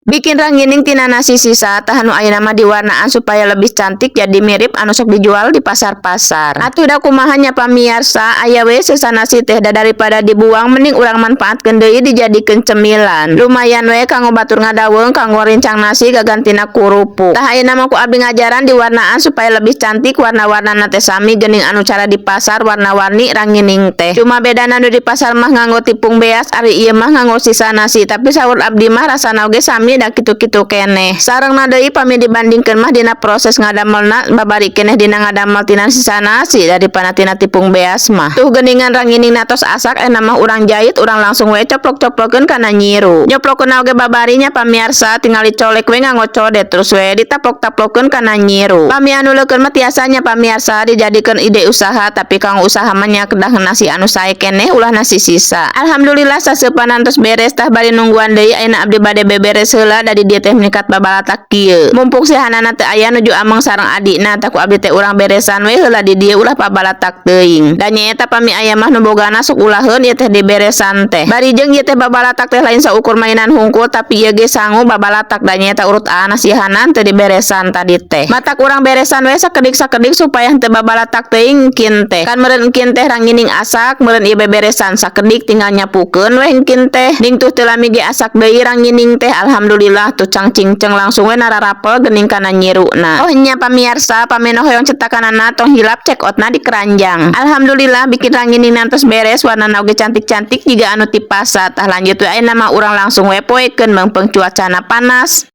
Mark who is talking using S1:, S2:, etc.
S1: Bikin rangining tina nasi sisa tahanu ayeuna mah diwarnaan supaya lebih cantik jadi mirip anu sok dijual di pasar-pasar. Atuh da kumahanya pamirsa, aya we sisa nasi teh da daripada dibuang mending urang manfaatkeun deui dijadikeun cemilan. Lumayan we kanggo batur ngadaweung kanggo rincang nasi gagantina kerupuk. Tah ayeuna mah ku abdi ngajaran diwarnaan supaya lebih cantik warna-warnana teh sami geuning anu cara di pasar warna-warni rangining teh. Cuma bedana nu di pasar mah nganggo tipung beas, ari ieu mah nganggo sisa nasi, tapi saur abdi mah rasana oge sami da kitu-kitu keneh. Sareng deui pami dibandingkeun mah dina proses ngadamelna babari keneh dina ngadamel tina sisa nasi daripada tina tipung beas mah. Tuh geuningan ranginingna tos asak mah urang jahit urang langsung we coplok-coplokeun kana nyiru. Nyoplokeun oge babarinya pamirsa tinggal dicolek we nganggo codet terus we ditaplok-taplokeun kana nyiru. Pami anu leukeun mah tiasanya pamirsa dijadikeun ide usaha tapi kanggo usaha mah nya kedah nasi anu sae keneh ulah nasi sisa. Alhamdulillah saseupanan tos beres tah bari nungguan deui ayeuna abdi bade beberes heula dari dia teh meningkat babalatak kieu. Mumpung sehanana teu aya nuju amang sareng adina tah ku abdi teh urang beresan we heula di dieu ulah pabalatak teuing. Da nyaeta pami aya mah nu bogana sok ulaheun ieu teh diberesan teh. Bari jeung ieu teh babalatak teh lain saukur mainan hungkul tapi ieu ge sangu babalatak da nyaeta urut sihanan teu diberesan tadi teh. Matak urang beresan we sakedik-sakedik supaya henteu babalatak teuing engkin teh. Kan meureun engkin teh rangining asak meureun ieu beberesan sakedik tinggal nyapukeun we engkin teh. Ding tuh teu lami ge asak deui rangining teh alhamdulillah tuh cangcingceng langsung we nararapel geuning kana nyiruna. Oh nya pamirsa, pameno hoyong cetakanana tong hilap cek outna di keranjang. Alhamdulillah bikin rangining nantos beres warnana oge cantik-cantik jiga anu ti pasar. Tah lanjut we ayeuna mah urang langsung we poekeun meungpeung cuacana panas.